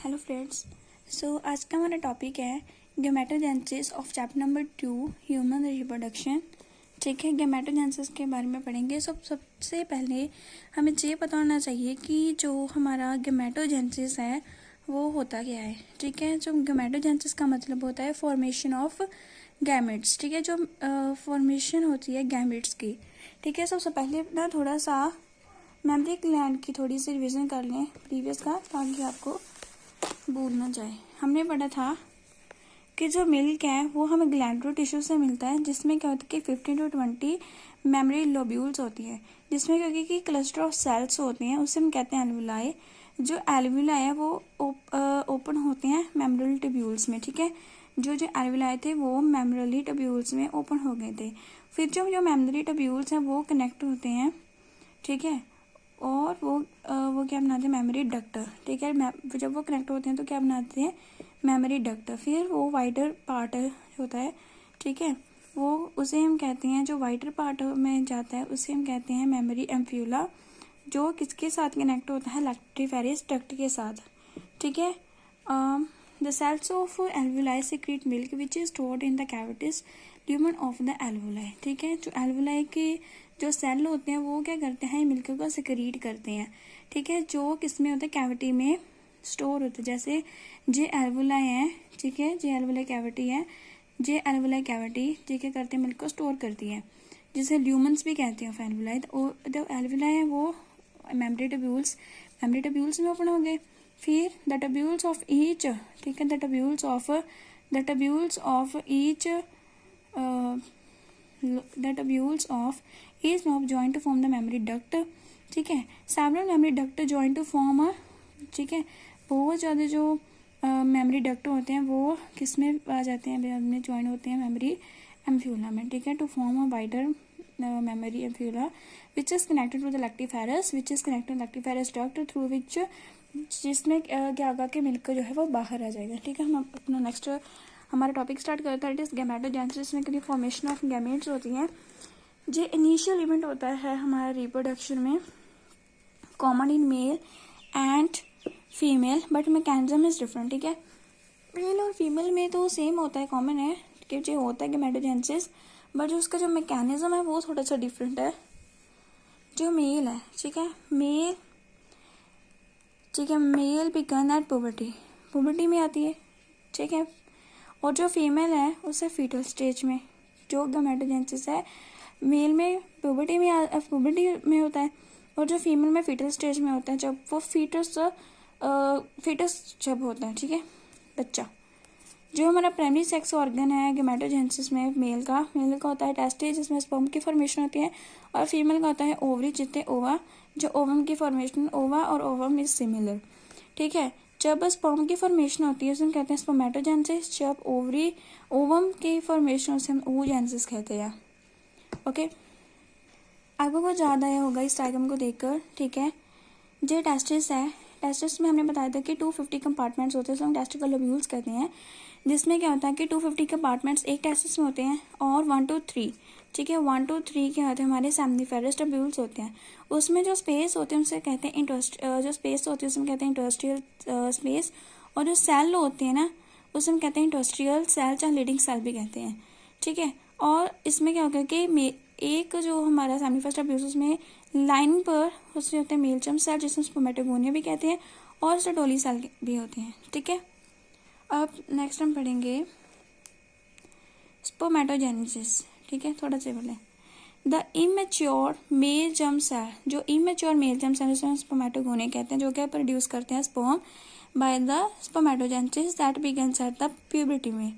Hello friends. आज का हमारा टॉपिक है gametogenesis of chapter number 2 human reproduction. ठीक है, गैमेटोजेनेसिस के बारे में पढ़ेंगे। सबसे पहले हमें ये पता होना चाहिए कि जो हमारा गैमेटोजेनेसिस है वो होता क्या है। ठीक है, जो गैमेटोजेनेसिस का मतलब होता है फॉर्मेशन ऑफ गैमेट्स। ठीक है, जो फॉर्मेशन होती है गैमेट्स की। ठीक है, सबसे पहले ना थोड़ा सा मेमरी ग्लैंड की थोड़ी सी रिविजन कर लें प्रीवियस का, ताकि आपको भूल ना जाए। हमने पढ़ा था कि जो मिल्क है वो हमें ग्लैंडुलर टिश्यू से मिलता है, जिसमें क्या होता है कि 15 to 20 मेमरी लोब्यूल्स होती है, जिसमें क्योंकि कि क्लस्टर ऑफ सेल्स होते हैं, उसे हम कहते हैं एल्वुलाई। जो एल्वुलाई है वो ओपन होते हैं मेमोरल ट्यूब्यूल्स में। ठीक है, जो एल्वुलाई थे वो मेमोरली ट्यूब्यूल्स में ओपन हो गए थे। फिर जो मेमोरली ट्यूब्यूल्स हैं वो कनेक्ट होते हैं। ठीक है, और वो क्या बनाते हैं, मेमोरी डक्टर। ठीक है, जब वो कनेक्ट होते हैं तो क्या बनाते हैं, मेमोरी डक्टर। फिर वो वाइटर पार्ट होता है। ठीक है, वो उसे हम कहते हैं, जो वाइटर पार्ट में जाता है उसे हम कहते हैं मेमोरी एम्फ्यूला, जो किसके साथ कनेक्ट होता है, लैक्टिफेरस डक्ट के साथ। ठीक है, the cells of alveoli secrete milk which is stored in the cavities lumen of the alveoli. ठीक है, जो एल्वुलाई के जो सेल होते हैं वो क्या करते हैं, मिल्क को सिक्रीट करते हैं। ठीक है, जो किस में होता है, कैविटी में स्टोर होते हैं। जैसे जे एल्वुलाई है, ठीक है, जे एल्वुलाई कैविटी है, जे एल्वुलाई कैविटी जे क्या करते हैं, मिल्क को स्टोर करती है, जिसे ल्यूमन्स भी कहते हैं ऑफ एल्वुलाई। जो एल्वुलाई है वो मेमोरी ट्यूब्यूल्स में ओपन हो गए। फिर द ट्यूब्यूल्स ऑफ ईच, ठीक है, the tubules of each knob join to form the memory duct। ठीक है, several memory duct join to form a, ठीक है, बहुत ज़्यादा जो मेमोरी डक्ट होते हैं वो किस में आ जाते हैं, में ज्वाइन होते हैं मेमोरी एम्फ्यूला में। ठीक है, to form a wider mammary ampulla which is connected to the lactiferous duct through which, जिसमें क्या होगा कि मिल्क जो है वो बाहर आ जाएगा। ठीक है, हम अपना नेक्स्ट हमारा टॉपिक स्टार्ट करते हैं। इट इज़ गैमेटोजेनेसिस में क्योंकि फॉर्मेशन ऑफ गैमेट्स होती हैं। जो इनिशियल इवेंट होता है हमारा रिप्रोडक्शन में, common in male and female, but mechanism is different. ठीक है, मेल और फीमेल में तो सेम होता है, कॉमन है कि जो होता है गैमेटोजेनेसिस, बट जो उसका जो मैकेनिज्म है वो थोड़ा सा डिफरेंट है। जो मेल है, ठीक है, मेल बिगन एट पुबर्टी में आती है। ठीक है, और जो फीमेल है उसे फीटल स्टेज में। जो गैमेटोजेनेसिस है मेल में पुबर्टी में होता है, और जो फीमेल में फीटल स्टेज में होता है, जब वो फीटस जब होता है। ठीक है, बच्चा। जो हमारा प्राइमरी सेक्स ऑर्गन है गैमेटोजेनेसिस में मेल का होता है टेस्टिस, जिसमें स्पर्म की फॉर्मेशन होती है, और फीमेल का होता है ओवरी, जितने ओवा, जो ओवम की फॉर्मेशन, ओवा और ओवम इज सिमिलर। ठीक है, जब स्पर्म की फॉर्मेशन होती है उसे हम कहते हैं स्पर्मेटोजेनेसिस। जब ओवम की फॉर्मेशन उसे हम oogenesis कहते हैं। ओके, आपको कुछ याद आया होगा इस डायग्राम को देखकर। ठीक है, जो टेस्टिस है, टेस्टिस में हमने बताया था कि 250 कंपार्टमेंट्स होते हैं, तो हम टेस्टिकल लोब्यूल्स कहते हैं। जिसमें क्या होता है कि 250 कंपार्टमेंट्स एक टेस्टिस में होते हैं, और 1 to 3, ठीक है, 1 to 3 क्या होते हैं, हमारे सेमनीफेरस ट्यूब्यूल्स होते हैं। उसमें जो स्पेस होते हैं उसे कहते हैं जो स्पेस होती है उसे हम कहते हैं इंडस्ट्रियल स्पेस, और जो सेल होते हैं ना उसे हम कहते हैं इंडस्ट्रियल सेल, चाहे लीडिंग सेल भी कहते हैं। ठीक है, और इसमें क्या होगा कि एक जो हमारा सेमनीफेरस ट्यूब्यूल्स में लाइन पर उसमें होते हैं मेल सेल, जिसमें स्पर्मेटोगोनिया भी कहते हैं, और स्टोली सेल भी होते हैं। ठीक है, अब नेक्स्ट हम पढ़ेंगे स्पर्मेटोजेनेसिस। ठीक है, थोड़ा सा बोले the immature male germ cell, जो इमेच्योर मेल जर्म सेल जिसमें स्पर्मेटोगोनिया कहते हैं, जो क्या प्रोड्यूस करते हैं sperm by the spermatogenesis that begins at the puberty में।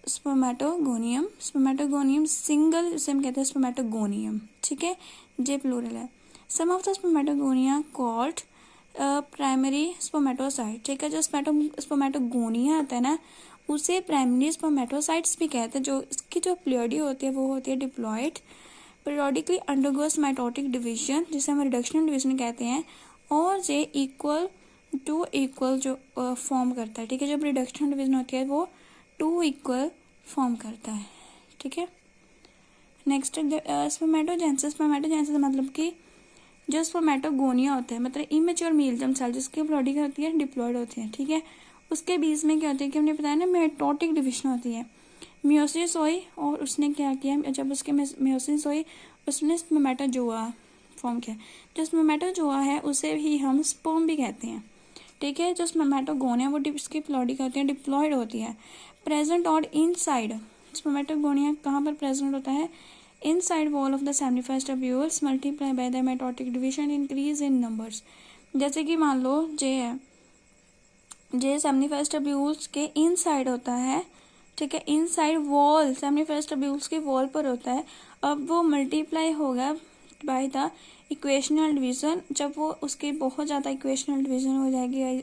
स्पर्मेटोगोनियम सिंगल, जिसे हम कहते हैं स्पर्मेटोगोनियम। ठीक है, जे प्लूरल है। Some of the spermatogonia called primary spermatocyte. ठीक है, जो स्पर्मेटोगोनिया आता है ना उसे प्राइमरी स्पर्मेटोसाइट्स भी कहते हैं। जो इसकी जो प्लूइडी होती है वो होती है diploid, periodically undergoes mitotic division, जिसे हम रिडक्शन डिवीजन कहते हैं, और जे इक्वल जो फॉर्म करता है। ठीक है, जब रिडक्शन डिवीजन होती है वो 2 इक्वल फॉर्म करता है। ठीक है, नेक्स्ट स्पर्मेटोजेनेसिस मतलब कि जो स्पर्मेटोगोनिया होता है मतलब इमेच्योर मेल जर्म सेल जिसकी बॉडी क्या होती है, डिप्लॉयड होती है, ठीक है। उसके बीच में क्या होती है कि हमने बताया ना मेटोटिक डिविजन होती है, मियोसिस हुई और उसने क्या किया, जब उसके मियोसिस हुई उसने स्पर्मेटोजोआ फॉर्म किया। जो स्पर्मेटोजोआ है उसे ही हम स्पर्म भी कहते हैं, ठीक है। जो स्पर्मेटोगोनिया वो इसकी बॉडी क्या होती है, डिप्लॉयड होती है, प्रेजेंट और इनसाइड। स्पर्मेटोगोनिया कहाँ पर प्रेजेंट होता है, inside wall of the seminiferous tubules, multiply by the mitotic division, increase in numbers. जैसे कि मान लो जे है, जे सेमिफेरस ट्यूब्यूल्स के इनसाइड होता है, ठीक है, इनसाइड वॉल सेमिफेरस ट्यूब्यूल्स की वॉल पर होता है। अब वो मल्टीप्लाई होगा बाय द इक्वेशनल डिवीजन, जब वो उसकी बहुत ज़्यादा इक्वेशनल डिवीजन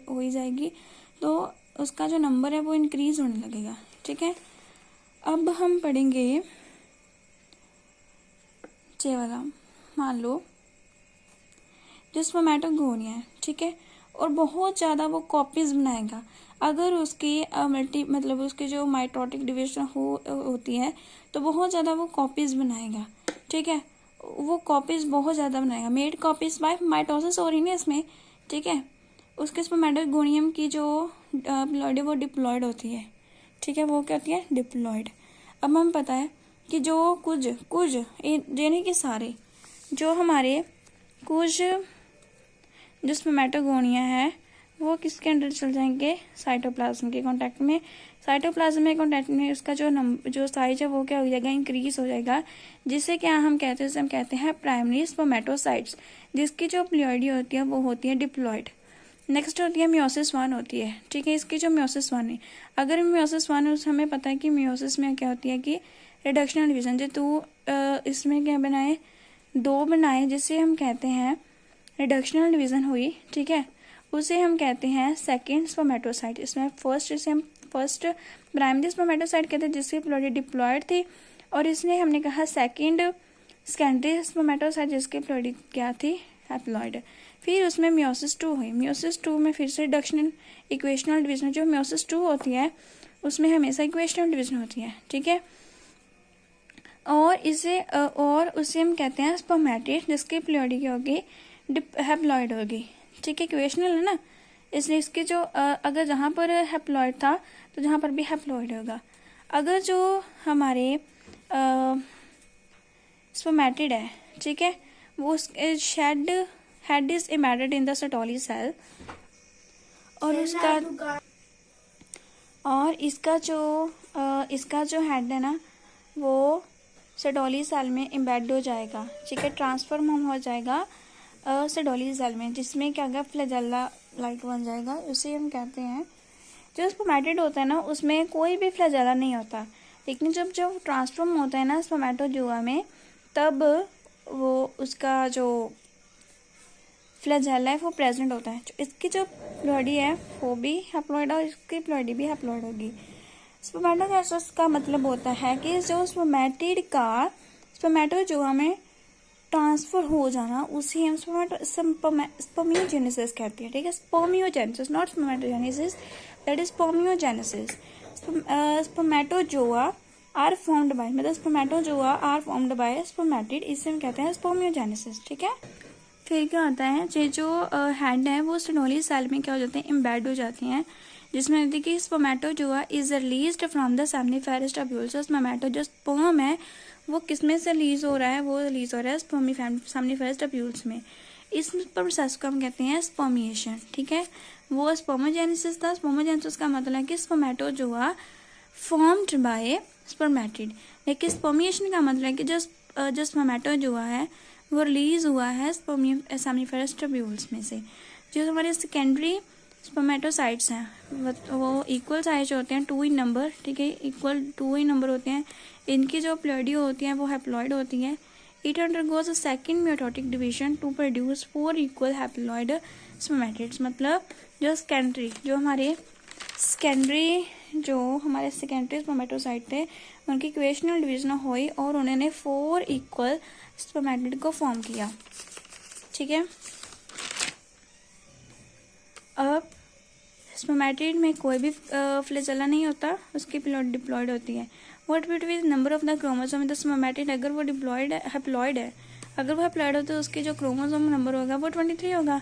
हो ही जाएगी तो उसका जो नंबर है वो इंक्रीज होने लगेगा, ठीक है। अब हम पढ़ेंगे ये वाला, मान लो जो स्पर्मेटोगोनिया है, ठीक है, और बहुत ज़्यादा वो कॉपीज बनाएगा। अगर उसकी मतलब उसकी जो माइटोटिक डिवीजन होती है तो बहुत ज़्यादा वो कॉपीज बनाएगा, ठीक है। वो कॉपीज बहुत ज़्यादा बनाएगा, मेड कॉपीज बाय माइटोसिस हो रही है इसमें, ठीक है। उसके स्पर्मेटोगोनियम की जो प्लॉइड है वो डिप्लॉयड होती है, ठीक है, वो क्या होती है, डिप्लॉयड। अब हम पता है कि जो कुछ यानी कि सारे जो हमारे कुछ जो स्पर्मेटोगोनिया है वो किसके अंदर चल जाएंगे, साइटोप्लाज्म के कांटेक्ट में। साइटोप्लाज्म में कांटेक्ट में उसका जो साइज है वो क्या हो जाएगा, इंक्रीज हो जाएगा, जिसे क्या हम कहते हैं, उसे हम कहते हैं प्राइमरी स्पर्मेटोसाइट्स, जिसकी जो प्लॉइडी होती है वो होती है डिप्लॉयड। नेक्स्ट होती है मियोसिस 1 होती है, ठीक है। इसकी जो मियोसिस 1 है, अगर मियोसिस 1 है हमें पता है कि मियोसिस में क्या होती है कि रिडक्शनल डिवीजन, जो तो इसमें क्या बनाए, 2 बनाए, जिसे हम कहते हैं रिडक्शनल डिवीजन हुई, ठीक है, उसे हम कहते हैं सेकेंड स्पर्मेटोसाइट। इसमें इसे हम फर्स्ट प्राइमरी स्पर्मेटोसाइट कहते हैं जिसकी प्लॉइडी डिप्लॉयड थी, और इसने हमने कहा सेकेंड सेकेंडरी स्पर्मेटोसाइट जिसकी प्लॉइडी क्या थी, हैप्लॉइड। फिर उसमें मियोसिस 2 हुई, मियोसिस 2 में फिर से रिडक्शनल इक्वेशनल डिवीजन, जो मियोसिस 2 होती है उसमें हमेशा इक्वेशनल डिवीजन होती है, ठीक है। और उसे हम कहते हैं स्पर्मेटिड, जिसकी प्लॉइडी क्या होगी, हैप्लॉइड होगी, ठीक है, इक्वेशनल है ना, इसलिए इसके जो अगर जहाँ पर हैप्लॉइड था तो जहाँ पर भी हैप्लॉइड होगा। अगर जो हमारे स्पर्मेटिड है, ठीक है, वो head is embedded in the Sertoli cell, और इसका जो हेड है ना वो सेटोली सेल में एम्बेड हो जाएगा, ठीक है, ट्रांसफॉर्म हो जाएगा सेटोली सेल में, जिसमें क्या होगा, फ्लैजेला लाइक बन जाएगा। उसे हम कहते हैं, जो स्पर्मेटिड होता है ना उसमें कोई भी फ्लैजेला नहीं होता, लेकिन जब ट्रांसफॉर्म होता है ना स्पर्मेटोजोआ में, तब वो उसका जो फ्लैजेला है वो प्रेजेंट होता है। इसकी जो प्लॉइडी है वो भी हैप्लॉइड और इसकी प्लॉइडी भी हैप्लॉइड होगी। स्पर्मेटोजेनेसिस का मतलब होता है कि जो स्पर्मेटिड का स्पर्मेटोजोआ में ट्रांसफर हो जाना, उसे हम स्पर्मियोजेनेसिस कहते हैं, ठीक है। Spermiogenesis, not spermatogenesis, that is spermiogenesis. Spermatozoa are formed by, मतलब spermatozoa are formed by spermatid, इसे हम कहते हैं स्पर्मियोजेनेसिस, ठीक है। फिर क्या होता है, ये जो हैंड है वो सेटोली सेल में क्या हो जाते हैं, एम्बेड हो जाती हैं, जिसमें देखिए spermatozoa is released from the seminiferous tubules. Spermato जो स्पर्म है वो किस में से रिलीज हो रहा है, वो रिलीज हो रहा है सेमिफेरस ट्यूब्यूल्स में। इस प्रोसेस को हम कहते हैं स्पर्मिएशन, ठीक है। वो स्पर्मोजेनेसिस था। स्पर्मोजेनेसिस का मतलब है कि स्पर्मेटोजोआ फॉर्म्ड बाय स्पर्मेटिड, लेकिन स्पर्मिएशन का मतलब है कि जो स्पर्मेटोजोआ है वो रिलीज हुआ है सेमिफेरस ट्यूब्यूल्स में से। जो हमारे सेकेंडरी स्पर्मेटोसाइट्स हैं वो इक्वल साइज होते हैं, 2 इन नंबर, ठीक है, इक्वल 2 इन नंबर होते हैं। इनकी जो प्लॉइडी होती है वो हैप्लॉइड होती है। It undergoes a second meiotic division to produce 4 equal haploid spermatids. मतलब जो हमारे सेकेंडरी स्पर्मेटोसाइट थे उनकी इक्वेशनल डिवीजन हुई और उन्होंने 4 इक्वल स्पर्मेटिड को फॉर्म किया, ठीक है। अब स्पर्मेटिड में कोई भी फ्लैजेला नहीं होता, उसकी प्लॉइड डिप्लॉयड होती है। What will be the number of the chromosome in the spermatid, अगर वो डिप्लॉयड हैप्लॉइड है, अगर वो हैप्लॉइड हो तो उसके जो क्रोमोसोम नंबर होगा वो 23 होगा।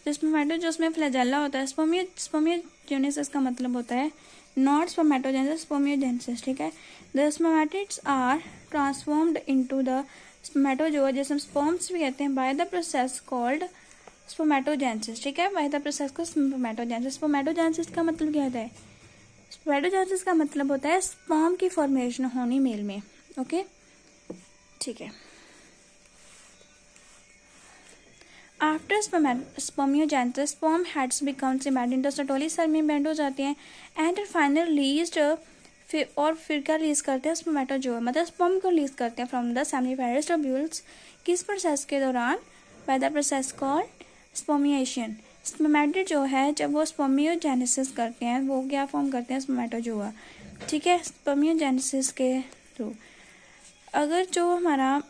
जो स्पर्मेटो जो उसमें फ्लैजेला होता है, स्पर्मियोजेनेसिस का मतलब होता है नॉट स्पर्मेटोजेनेसिस, स्पर्मियोजेनेसिस, ठीक है। The spermatids are transformed into the spermatozoa, जिसे हम स्पर्म्स भी कहते हैं, by the process called spermatogenesis, ठीक है, बाय द प्रोसेस को स्पर्मेटोजेनेसिस। स्पर्मेटोजेनेसिस का मतलब क्या होता है? स्पर्मेटोजेनेसिस का मतलब होता है स्पर्म की फॉर्मेशन होनी मेल में, ओके, ठीक है। After spermiogenesis sperm heads become cement sir में बेंड हो जाते हैं एंड फाइनल रिलीज्ड, फिर क्या रिलीज करते हैं? स्पर्मेटोजोआ, मतलब स्पर्म को रिलीज करते हैं फ्रॉम द सेमिफेरस ट्यूब्यूल्स। किस प्रोसेस के दौरान? Bye the process called spermiation. Spermatid जो है जब वो स्पर्मियोजेनेसिस करते हैं वो क्या फॉर्म करते हैं? स्पर्मेटोजोआ, ठीक है, स्पर्मियोजेनेसिस के थ्रू। अगर जो हमारा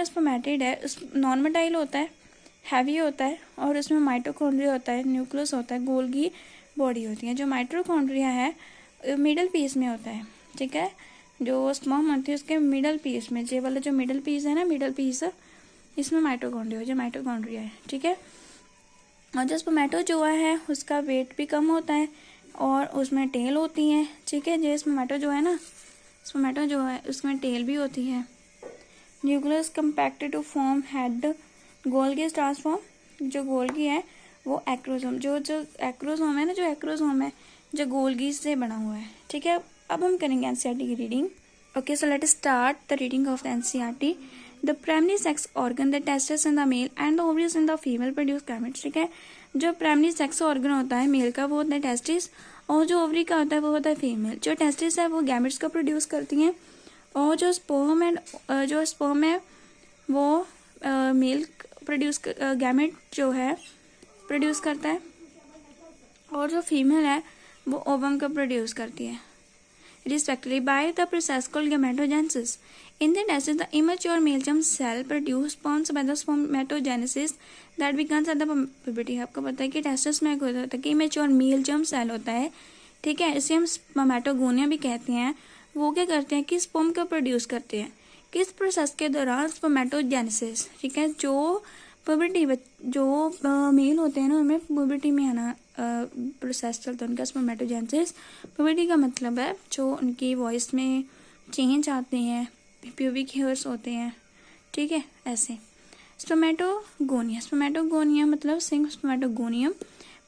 स्पर्मेटिड है उस नॉन-मोटाइल होता है, हैवी होता है और उसमें माइटोकॉन्ड्रिया होता है, न्यूक्लियस होता है, गोल्गी बॉडी होती है। जो माइटोकॉन्ड्रिया है मिडल पीस में होता है, ठीक है, जो स्पर्म होती है उसके मिडल पीस में, ये वाला जो मिडल पीस है ना, मिडल पीस, इसमें माइटोकॉन्ड्रिया जो माइटोकॉन्ड्रिया है, ठीक है। और जो स्पर्मेटोजोआ है उसका वेट भी कम होता है और उसमें टेल होती है, ठीक है। जो स्पर्मेटो जो है ना, स्पर्मेटो जो है उसमें टेल भी होती है। Nucleus compacted to form head, Golgi transform, जो गोल्गी है वो एक्रोसोम, जो एक्रोसोम है ना, जो एक्रोसोम है जो गोल्गी से बना हुआ है, ठीक है। अब हम करेंगे एनसीईआरटी की reading, okay. So let us start the reading of the NCERT. The primary sex organ, the testis in the male and the ovaries in the female produce gametes, ठीक है। जो प्राइमरी सेक्स ऑर्गन होता है mail का वो होता है testis, और जो ओवरी का होता है वो होता है फीमेल। जो टेस्टिस है वो गैमेट्स को प्रोड्यूस करती हैं, और जो स्पर्म है वो मेल प्रोड्यूस, गैमेट जो है प्रोड्यूस करता है, और जो फीमेल है वो ओवम को प्रोड्यूस करती है, respectively by the process called gametogenesis. In the testis the immature male germ cell produce sperms by the spermatogenesis that becomes at the puberty. आपको पता है कि टेस्टिस में होता है कि इमेच्योर मेल जर्म सेल होता है, ठीक है, इसे हम स्पर्मेटोगोनिया भी कहते हैं। वो क्या करते हैं कि स्पर्म को प्रोड्यूस करते हैं, किस प्रोसेस के दौरान? स्पर्मेटोजेनेसिस, ठीक है। जो प्यूबर्टी जो मेल होते हैं ना उनमें प्यूबर्टी में आना प्रोसेस चलता है उनका स्पर्मेटोजेनेसिस। प्यूबर्टी का मतलब है जो उनकी वॉइस में चेंज आते हैं, प्यूबिक हेयर्स होते हैं, ठीक है, ऐसे। स्पर्मेटोगोनिया मतलब सिंग spermatogonium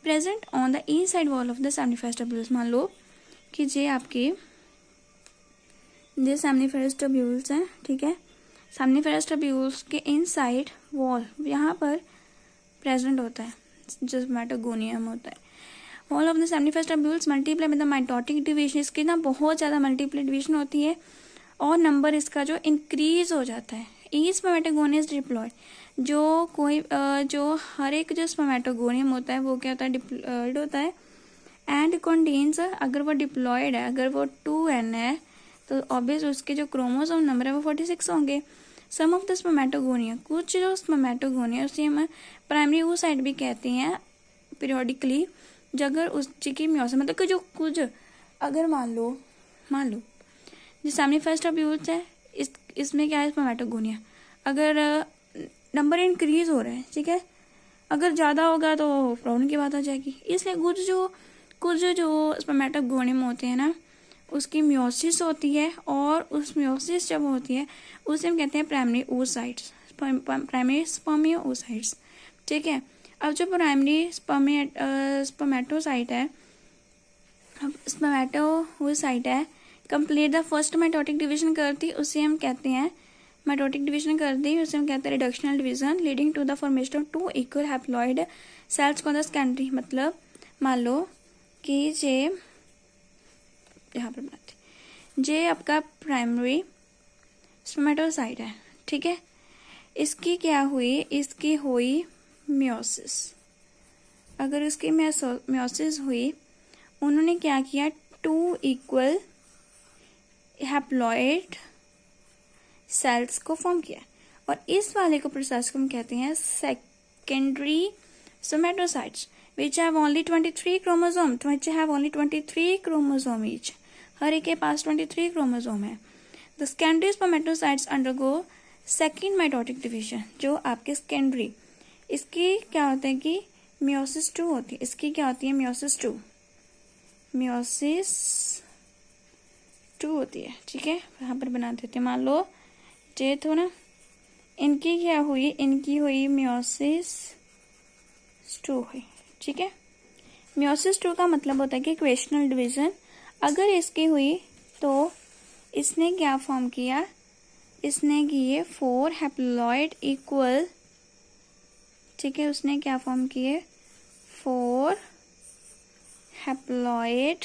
present on the inside wall of the seminiferous tubules. मान लो कि ये आपके सेमिनिफेरस ट्यूब्यूल्स हैं, ठीक है। सेमिनिफेरस ट्यूब्यूल्स के इनसाइड वॉल यहाँ पर प्रेजेंट होता है जो स्पर्मेटोगोनियम होता है। Wall of the seminiferous tubules multiply with the mitotic division, इसकी ना बहुत ज़्यादा मल्टीप्लाई डिवीजन होती है और नंबर इसका जो इंक्रीज हो जाता है। ईच स्पर्मेटोगोनियम इज डिप्लॉयड, जो हर एक जो स्पर्मेटोगोनियम होता है वो क्या होता है? डिप्लॉयड होता है। एंड कंटेन्स, अगर वो डिप्लॉयड है, अगर वो 2n है तो ऑब्वियस उसके जो क्रोमोसोम नंबर है वो 46 होंगे। सम ऑफ द स्पर्मेटोगोनिया, कुछ जो स्पर्मेटोगोनिया उसे हम प्राइमरी oocyte भी कहते हैं पीरियोडिकली, जो अगर उसकी म्योसिस मतलब कि जो कुछ अगर मान लो जो सेमिनिफेरस ट्यूब्यूल्स है इसमें क्या है? स्पर्मेटोगोनिया। अगर नंबर इंक्रीज हो रहा है, ठीक है, अगर ज़्यादा होगा तो प्रॉब्लम की बात आ जाएगी। इसलिए कुछ जो स्पर्मेटोगोनियम होते हैं ना उसकी म्योसिस होती है, और उस म्योसिस जब होती है उसे हम कहते हैं प्राइमरी oocytes, प्राइमरी स्पर्मियोसाइट्स, ठीक है। अब जो प्राइमरी स्पर्मेटोसाइट है, स्पर्मेटोसाइट है, complete the first mitotic division करती उसे हम कहते हैं माइटोटिक डिवीजन करती उसे हम कहते हैं reductional division, leading to the formation of 2 equal haploid cells को द सेकेंडरी। मतलब मान लो कि ये यहाँ पर बनाते जे आपका प्राइमरी स्पर्मेटोसाइट है, ठीक है, इसकी क्या हुई? इसकी हुई म्योसिस। अगर इसकी म्योसिस हुई, उन्होंने क्या किया? 2 इक्वल हैप्लॉइड सेल्स को फॉर्म किया, और इस वाले को प्रोसेस को हम कहते हैं secondary spermatocytes which have only 23 chromosome each. हर एक के पास 23 क्रोमोसोम है। The secondary spermatocytes undergo second mitotic division जो आपके सेकेंडरी, इसकी क्या होता है कि मियोसिस 2 होती है। इसकी क्या होती है? मियोसिस 2 होती है। ठीक है, यहाँ पर बना देते हैं। मान लो जे तो ना, इनकी क्या हुई? इनकी हुई मियोसिस 2 हुई। ठीक है, मियोसिस 2 का मतलब होता है कि इक्वेशनल डिवीजन। अगर इसकी हुई तो इसने क्या फॉर्म किया? इसने किए 4 हैप्लॉइड इक्वल। ठीक है, उसने क्या फॉर्म किए? 4 हैप्लॉइड।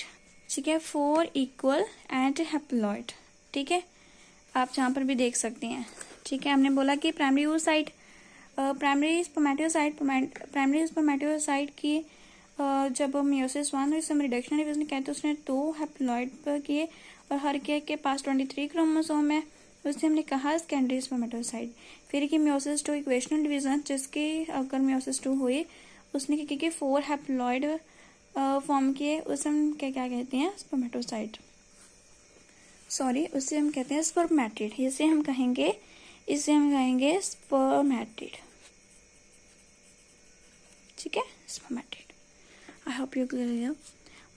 ठीक है, 4 इक्वल एंड हैप्लॉइड। ठीक है, आप जहाँ पर भी देख सकते हैं। ठीक है, हमने बोला कि प्राइमरी स्पर्मेटोसाइट की जब मियोसिस 1 इसमें रिडक्शन डिवीजन कहते हैं, उसने 2 हैप्लॉइड पर किए और हर के पास 23 क्रोमोसोम है। उससे हमने कहा सेकेंडरी स्पर्मेटोसाइट। फिर की मियोसिस 2 इक्वेशनल डिवीजन, जिसकी अगर मियोसिस 2 हुई उसने क्या किया? 4 हैप्लॉइड फॉर्म किए। उसे हम क्या कहते हैं? स्पर्मेटोसाइट। सॉरी, उसे हम कहते हैं स्पर्मेटिड। इसे हम कहेंगे स्पर्मेटिड। ठीक है, spermatid. I hope you clear.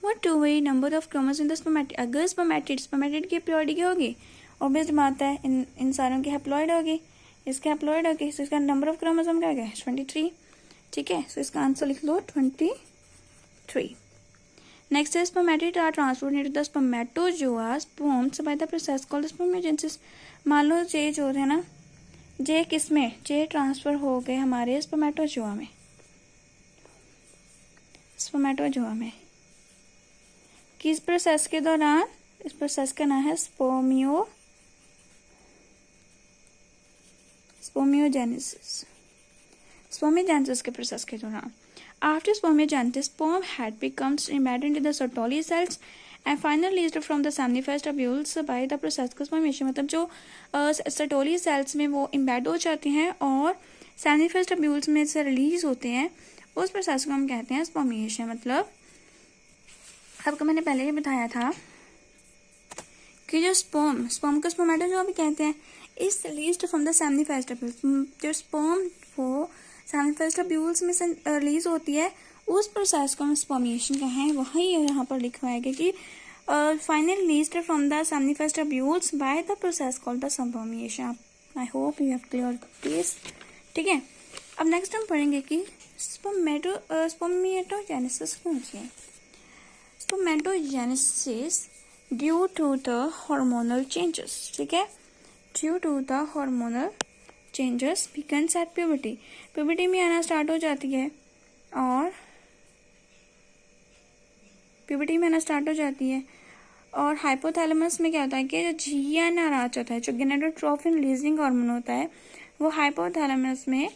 What two way number of chromosomes in the spermatid? अगर स्पर्मेटिड की पीरियड क्या होगी? ऑब्वियस बात है, इन सारों की हैप्लॉइड होगी, इसके हैप्लॉइड होगी, तो इसका नंबर ऑफ क्रोमोसोम क्या है? 23। ठीक है, सो इसका आंसर लिख लो 23। नेक्स्ट है spermatid are transferred into the spermatozoa formed by the process called spermatogenesis. मान लो जे जो है ना, जे किसमें? जे ट्रांसफर हो गए हमारे स्पर्मेटोजोआ में। किस प्रोसेस के दौरान? इस प्रोसेस का नाम है स्पर्मियोजेनेसिस के प्रोसेस के दौरान। After spermiogenesis, sperm had becomes embedded into the Sertoli cells and finally released from the seminiferous tubules by the process of spermation। मतलब जो Sertoli cells में वो इम्बेड हो जाती हैं और seminiferous tubules में से रिलीज होते हैं, उस प्रोसेस को हम कहते हैं स्पर्मिएशन। मतलब आपको मैंने पहले ही बताया था कि जो स्पर्म को स्पर्मेटोजोआ भी कहते हैं, is released from the seminiferous tubules. जो स्पर्म वो सेमिनिफेरस ट्यूब्यूल्स में से रिलीज होती है, उस प्रोसेस को हम स्पर्मिएशन कहें। वही यहाँ पर लिखा है कि finally released from the seminiferous tubules bye the process called the spermiation. I hope you have clear this. ठीक है, अब नेक्स्ट हम पढ़ेंगे कि स्पर्मेटोजेनेसिस कौन सी है। Spermatogenesis due to the hormonal changes. ठीक है, due to the hormonal changes begins at puberty. Puberty में आना स्टार्ट हो जाती है और हाइपोथैलेमस में क्या होता है कि जो GnR आ जाता है, जो गोनाडोट्रोपिन रिलीजिंग हार्मोन होता है, वो हाइपोथैलेमस में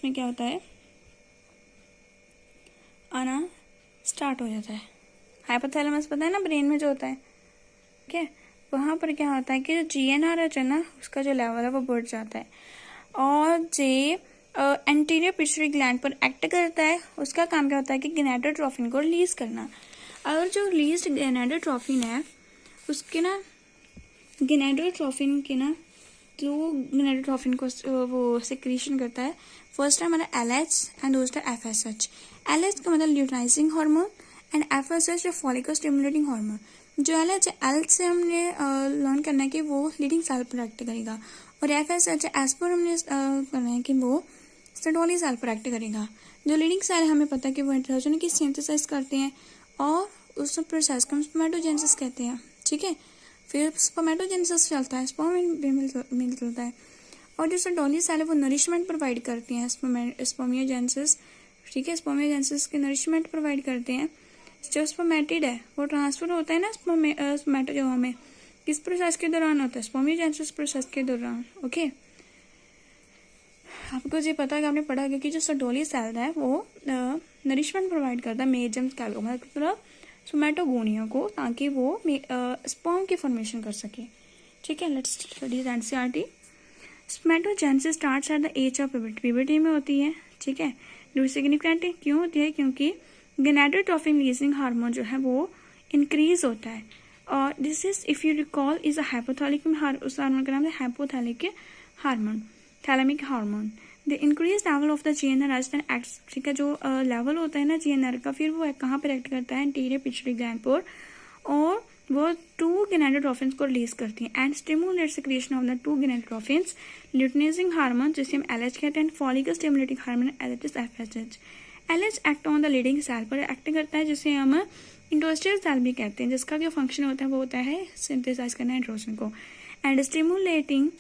क्या होता है? आना स्टार्ट हो जाता है। हाइपोथैलेमस पता है ना, ब्रेन में जो होता है। ठीक है, वहाँ पर क्या होता है कि जो GnR है ना, उसका जो लेवल है वो बढ़ जाता है और जे एंटीरियर पिट्यूटरी ग्लैंड पर एक्ट करता है। उसका काम क्या होता है कि गोनाडोट्रोपिन को रिलीज करना। और जो रिलीज्ड गोनाडोट्रोपिन है, उसके ना गोनाडोट्रोपिन को वो सिक्रीशन करता है। फर्स्ट है हमारा LH एंड दूसरा FSH। LH का मतलब luteinising hormone and FSH follicle stimulating hormone. जो LH है, L से हमने लर्न करना है कि वो लीडिंग सेल पर एक्ट करेगा, और FSH एज पर हमने करना है कि वो सर्टोली सेल पर एक्ट करेगा। जो लीडिंग सेल हमें पता है कि वो एंड्रोजन की सिंथेसाइज करते हैं और उस प्रोसेस को हम स्पर्मेटोजेनेसिस कहते हैं। ठीक है, फिर स्पर्मेटोजेनेसिस चलता है, स्पर्म भी मिलता है, और जो सर्टोली सेल है वो नरिशमेंट प्रोवाइड करती हैं स्पर्मियोजेनेसिस। ठीक है, स्पर्मियोजेनेसिस के नरिशमेंट प्रोवाइड करते हैं। जो स्पर्मेटिड है वो ट्रांसफर होता है ना स्पर्मेटोजोआ में, किस प्रोसेस के दौरान होता है? स्पर्मियोजेनेसिस प्रोसेस के दौरान। ओके, आपको ये पता है कि आपने पढ़ा है कि जो सर्टोली सेल है वो नरिशमेंट प्रोवाइड करता है मेजम सेल को, मतलब स्पर्मेटोगोनिया को, ताकि वो स्पर्म की फॉर्मेशन कर सके। ठीक है, let's study NCERT. Spermatogenesis starts at the age of puberty में होती है। ठीक है, सिग्निफिकेंट क्यों होती है? क्योंकि गोनाडोट्रोपिन रिलीजिंग हार्मोन जो है वो इंक्रीज होता है। और this is if you recall is a hypothalamic, उस हार्मोन का नाम है hypothalamic hormone, thalamic hormone. The increase level of the GNR as then acts, ठीक है, जो लेवल होता है ना जीएनआर का, फिर वो कहाँ पर एक्ट करता है, एंटीरियर पिट्यूटरी ग्लैंड पर, और वो 2 गोनाडोट्रोफिन्स को रिलीज करती हैं and stimulate secretion of the 2 gonadotrophins, luteinizing hormone जिसे हम एलएच कहते हैं, follicle stimulating hormone LH FSH. LH act on the leading cell पर एक्ट करता है, जिसे हम इंडस्ट्रियल सेल भी कहते हैं, जिसका जो फंक्शन होता है वो होता है सिंथेसाइज करना एंड्रोजन को, and stimulating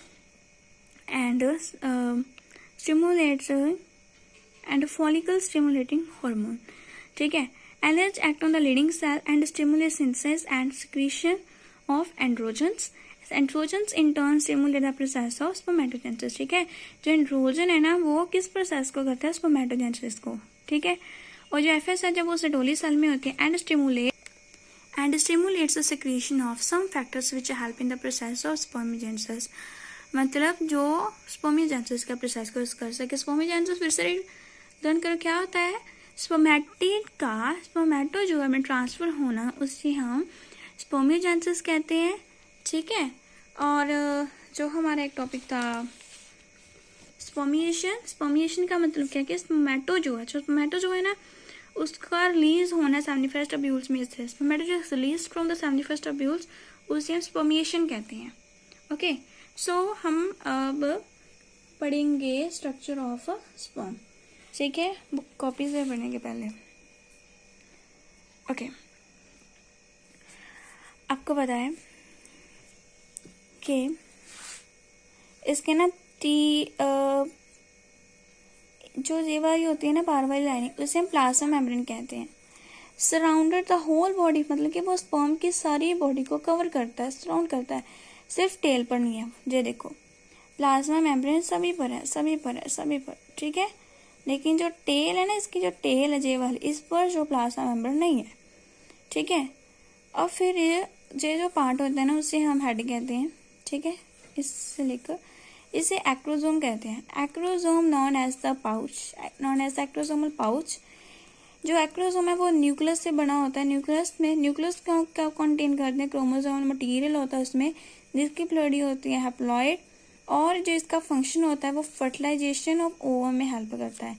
and follicle stimulating hormone, ठीक है। LH act on the leading cell and stimulate synthesis and secretion of androgens. Androgens in turn stimulate the process of spermatogenesis, ठीक है। जो एंड्रोजन है ना वो किस प्रोसेस को करता है, स्पर्मेटोजेनेसिस को, ठीक है। और जो एफएस है जब वो सेटोली सेल में होती है and stimulates the secretion of some factors which help in the process of spermatogenesis, मतलब जो स्पर्मेटोजेनेसिस का प्रोसेस को कर सके। स्पर्मेटोजेनेसिस फिर से लर्न करो क्या होता है, स्पर्मेटिड का स्पर्मेटो जो है ट्रांसफर होना, उससे हम स्पर्मेटोजेनेसिस कहते हैं, ठीक है। और जो हमारा एक टॉपिक था स्पर्मिएशन का मतलब क्या कि स्पर्मेटो जो है ना उसका रिलीज होना 71st ओव्यूल्स में से, स्पर्मेटो जो release from the 71st ovules उसे हम स्पर्मिएशन कहते हैं। ओके, सो हम अब पढ़ेंगे स्ट्रक्चर ऑफ स्पर्म, ठीक है। बुक कॉपी से पढ़ेंगे पहले। ओके, आपको पता है कि इसके ना जो ये वाली होती है ना पार वाली लाइनिंग, उसे हम प्लाज्मा मेम्ब्रेन कहते हैं। सराउंडेड द होल बॉडी, मतलब कि वो स्पर्म की सारी बॉडी को कवर करता है, सराउंड करता है, सिर्फ टेल पर नहीं है। ये देखो प्लाज्मा मेम्ब्रेन सभी पर, ठीक है। लेकिन जो टेल है ना, इसकी जो टेल है जे वाली, इस पर जो प्लाज्मा मेम्ब्रेन नहीं है, ठीक है। और फिर ये जो पार्ट होता है ना उसे हम हेड कहते हैं, ठीक है। इससे लेकर इसे एक्रोसोम कहते हैं। Acrosome known as the acrosomal pouch. जो एक्रोसोम है वो न्यूक्लियस से बना होता है। न्यूक्लियस क्या कंटेन करते हैं, क्रोमोसोमल मटेरियल होता है उसमें, जिसकी प्लडी होती है हैप्लॉइड, और जो इसका फंक्शन होता है वो फर्टिलाइजेशन ऑफ ओवम में हेल्प करता है,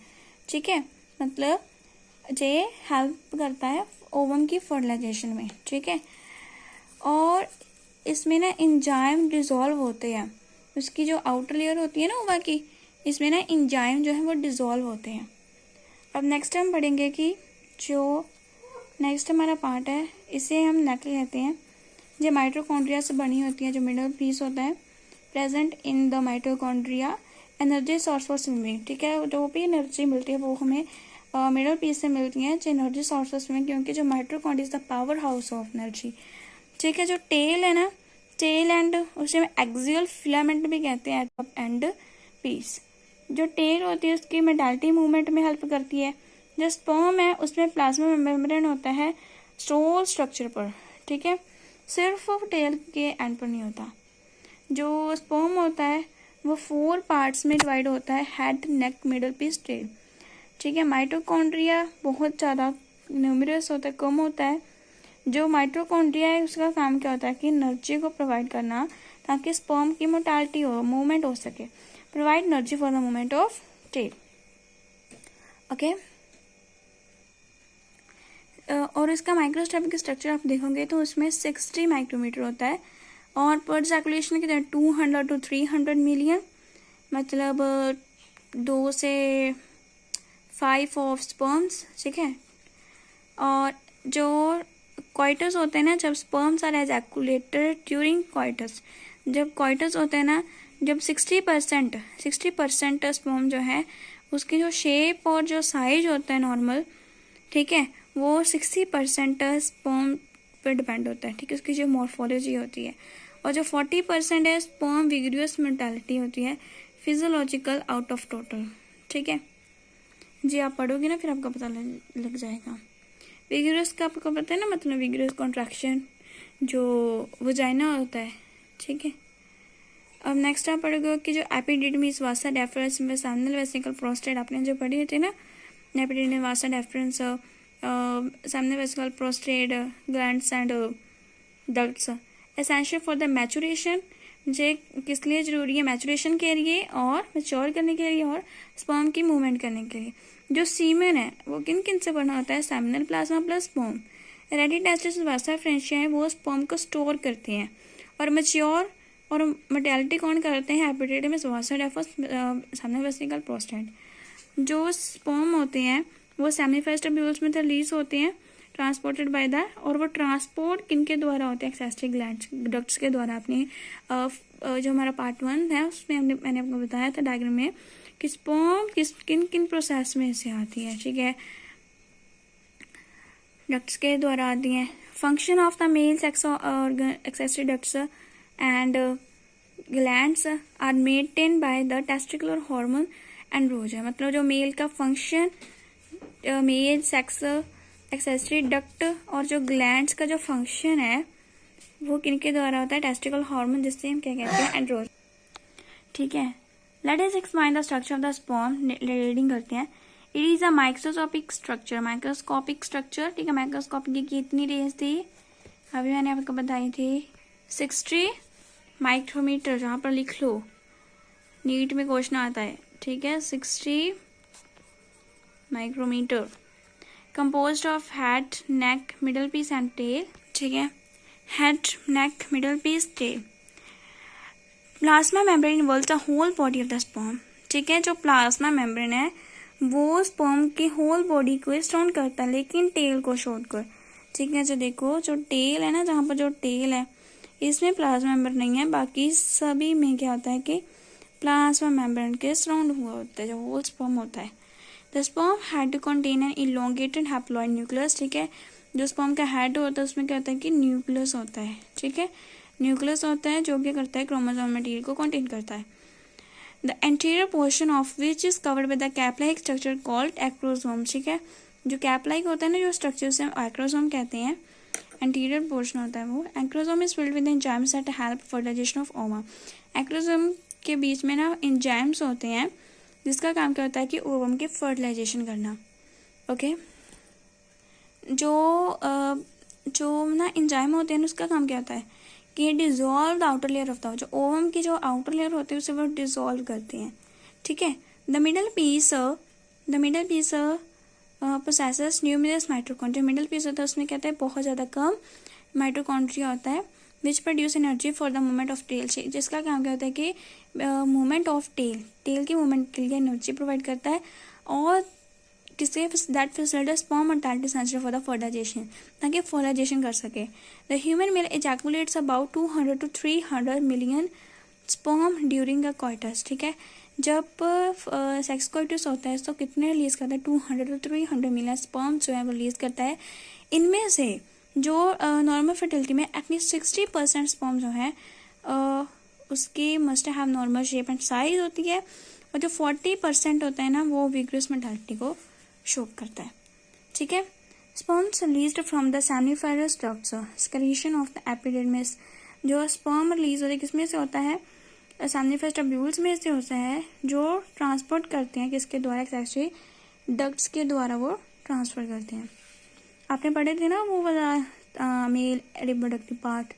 ठीक है। मतलब ये हेल्प करता है ओवम की फर्टिलाइजेशन में, ठीक है। और इसमें ना एंजाइम डिसॉल्व होते हैं, उसकी जो आउटर लेयर होती है ना ओवा की, इसमें ना एंजाइम जो है वो डिसॉल्व होते हैं। अब नेक्स्ट हम पढ़ेंगे कि जो नेक्स्ट हमारा पार्ट है इसे हम नेट कहते हैं। जो माइटोकॉन्ड्रिया से बनी होती है, जो मिडल पीस होता है present in the mitochondria, energy source for swimming, ठीक है। जो भी एनर्जी मिलती है वो हमें मिडल पीस से मिलती है, जो एनर्जी सोर्स फॉर स्विमिंग, क्योंकि जो mitochondria is the power house of energy, ठीक है। जो टेल है ना, टेल एंड उसे हम एक्सियल फिलामेंट भी कहते हैं, एंड पीस। जो टेल होती है उसकी मेटालिटी मूवमेंट में हेल्प करती है। जो स्पर्म है उसमें प्लाज्मा मेम्ब्रेन होता है स्टोल स्ट्रक्चर पर, ठीक है, सिर्फ टेल के एंड पर नहीं होता। जो स्पर्म होता है वो 4 पार्ट्स में डिवाइड होता है, head, neck, middle piece, tell, ठीक है। माइटोकॉन्ड्रिया बहुत ज़्यादा न्यूमरस होता है, कम होता है। जो माइटोकॉन्ड्रिया है उसका काम क्या होता है कि एनर्जी को प्रोवाइड करना, ताकि स्पर्म की मोटालिटी हो, मूवमेंट हो सके, provide energy for the movement of tail, okay. और इसका माइक्रोस्कोपिक स्ट्रक्चर आप देखोगे तो उसमें 60 माइक्रोमीटर होता है, और पर सर्कुलेशन के 200 to 300 मिलियन, मतलब 2 से 5 ऑफ स्पर्म्स, ठीक है। और जो क्वाइटस होते हैं ना, जब स्पर्म्स आर एजैकुलेटेड ड्यूरिंग क्वाइटस, जब क्वाइटस होते हैं ना, जब 60% स्पर्म जो है उसकी जो शेप और जो साइज होता है नॉर्मल, ठीक है, वो 60% स्पर्म पर डिपेंड होता है, ठीक है, उसकी जो मॉर्फोलॉजी होती है। और जो 40% है स्पर्म विग्रियस मोर्टेलिटी होती है, फिजियोलॉजिकल आउट ऑफ टोटल, ठीक है जी। आप पढ़ोगे ना फिर आपको पता लग जाएगा। विग्रियस का आपको पता है ना, मतलब विग्रियस कॉन्ट्रैक्शन जो वजाइना होता है, ठीक है। अब नेक्स्ट आप पढ़ोगे कि जो एपिडिडमिस वासा डेफरेंस में सामनेल वेसिकल प्रोस्टेट, आपने जो पढ़ी थी ना, epididymis vasa deferens, seminal vesicle prostate glands and ducts essential for the maturation, मुझे किस लिए ज़रूरी है, मैचुरेशन के लिए और मैच्योर करने के लिए और स्पर्म की मूवमेंट करने के लिए। जो सीमेन है वो किन किन से बना होता है, seminal plasma plus sperm. Rete testis vasa efferentia है वो स्पर्म को स्टोर करते हैं। और मैच्योर और मोर्टेलिटी कौन करते हैं, एपिडिडिमिस वासा डेफोस सेमिनल वेसिकल प्रोस्टेट। जो स्पर्म होते हैं वो सेमिफेस्ट ट्यूब्यूल्स में रिलीज होते हैं, ट्रांसपोर्टेड बाय द, और वो ट्रांसपोर्ट किन के द्वारा होते हैं, एक्सेसरी ग्लैंड्स डक्ट्स के द्वारा। अपने जो हमारा पार्ट 1 है उसमें मैंने आपको बताया था डायग्राम में कि स्पर्म किन किन प्रोसेस में से आती है, ठीक है, डक्ट्स के द्वारा आती हैं। Function of the male sex accessory ducts and glands are maintained by the testicular hormone androgen. मतलब जो मेल का फंक्शन, मेल सेक्स एक्सेसरी डक्ट और जो ग्लैंड्स का जो फंक्शन है वो किनके द्वारा होता है, टेस्टिकुलर हार्मोन, जिससे हम क्या कहते हैं, एंड्रोजन, ठीक है। Let us explain the structure of the sperm, reading करते हैं। It is a microscopic structure, microscopic structure, ठीक है। माइक्रोस्कोपिक की कितनी रेंज थी, अभी मैंने आपको बताई थी 60 माइक्रोमीटर, जहाँ पर लिख लो, नीट में क्वेश्चन आता है, ठीक है, 60 micrometre. Composed of head, neck, middle piece and tail, ठीक है, head, neck, middle piece, tail. Plasma membrane involves the whole body of the sperm, ठीक है। जो प्लाज्मा मेम्ब्रेन है वो स्पर्म की होल बॉडी को सराउंड करता है, लेकिन टेल को छोड़कर, ठीक है। जो देखो, जो टेल है ना, जहाँ पर जो टेल है इसमें प्लाज्मा मेम्ब्रेन नहीं है, बाकी सभी में क्या होता है कि प्लाज्मा मेम्ब्रेन के सराउंड हुआ होता है, जो होल स्पर्म होता है। The sperm had to contain an elongated haploid nucleus, ठीक है। जो स्पर्म का हेड होता है उसमें क्या होता है कि न्यूक्लियस होता है, ठीक है, न्यूक्लियस होता है जो क्या करता है, क्रोमोसोम मटेरियल को कंटेन करता है। The anterior portion of which is covered with the cap like structure called acrosome, ठीक है। जो कैप लाइक होता है ना, जो स्ट्रक्चर से एक्रोसोम कहते हैं, एंटीरियर पोर्शन होता है वो। Acrosome is filled with enzymes that help fertilization of ovum. Acrosome के बीच में ना एंजाइम्स होते हैं जिसका काम क्या होता है कि ओवम के फर्टिलाइजेशन करना, ओके। जो ना एंजाइम होते हैं उसका काम क्या होता है कि dissolve the outer layer of the, जो ओवम की जो आउटर लेयर होती है उसे वो डिजोल्व करते हैं, ठीक है। The middle piece possesses numerous mitochondria. Middle piece होता है उसमें कहते हैं बहुत ज़्यादा कम माइटोकॉन्ड्रिया होता है, which produce energy for the movement of tail, जिसका काम क्या होता है कि मूवमेंट ऑफ टेल की मूवमेंट के लिए एनर्जी प्रोवाइड करता है। और किसके, that facilitate sperm motility sensitive for the fertilization, ताकि फर्टिलाइजेशन कर सके। The human male ejaculates about 200 to 300 million sperm during a coitus, ठीक है। जब सेक्स कॉइटस होता है तो कितने रिलीज करता है, 200 to 300 मिलियन स्पर्म जो है वो रिलीज करता है। इनमें से जो नॉर्मल फर्टिलिटी में एटलीस्ट 60% स्पर्म जो है उसकी must have normal shape and size होती है, और जो 40% होता है ना वो विग्रस मोर्टेलिटी को शो करता है, ठीक है। Sperms released from the seminiferous ducts, secretion of the epididymis. जो स्पर्म रिलीज होता है किसमें से होता है, सेमिफेरस ट्यूब्यूल्स में से होता है, जो ट्रांसपोर्ट करते हैं किसके द्वारा, एक्सेसरी डक्ट्स के द्वारा वो ट्रांसफर करते हैं। आपने पढ़े थे ना वो वाला male reproductive part,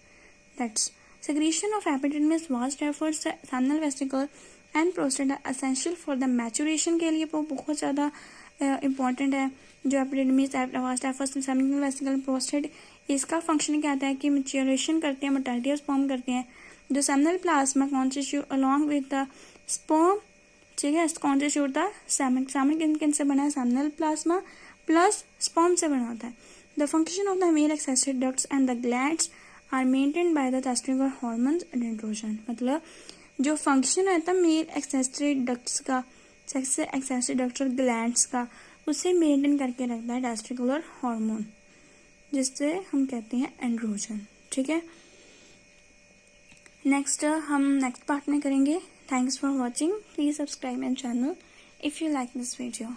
that's secretion of epididymis vast efforts seminal vesicle and prostate essential for the maturation के लिए वो बहुत ज़्यादा इम्पॉर्टेंट है। जो epididymis vast efforts seminal vesicle prostate, इसका फंक्शन क्या आता है कि मैच्योरेशन करते हैं, मोर्टेलिटी ऑफ स्पर्म करते हैं। जो seminal plasma constitute along with the sperm, ठीक है, कॉन्स्टिट्यूट द सेमिन। सेमिन किन से बना है, सेमिनल प्लाज्मा प्लस स्पर्म से बना होता है। The function of the male accessory ducts and the glands are maintained by the testicular hormones and androgen. मतलब जो फंक्शन है मेल एक्सेसरी डक्ट्स का, सेक्स एक्सेसरी डक्ट्स और ग्लैंड्स का, उसे मेंटेन करके रखता है टेस्टिकुलर हार्मोन, जिससे हम कहते हैं एंड्रोजन, ठीक है। नेक्स्ट हम नेक्स्ट पार्ट में करेंगे। Thanks for watching, please subscribe my channel if you like this video.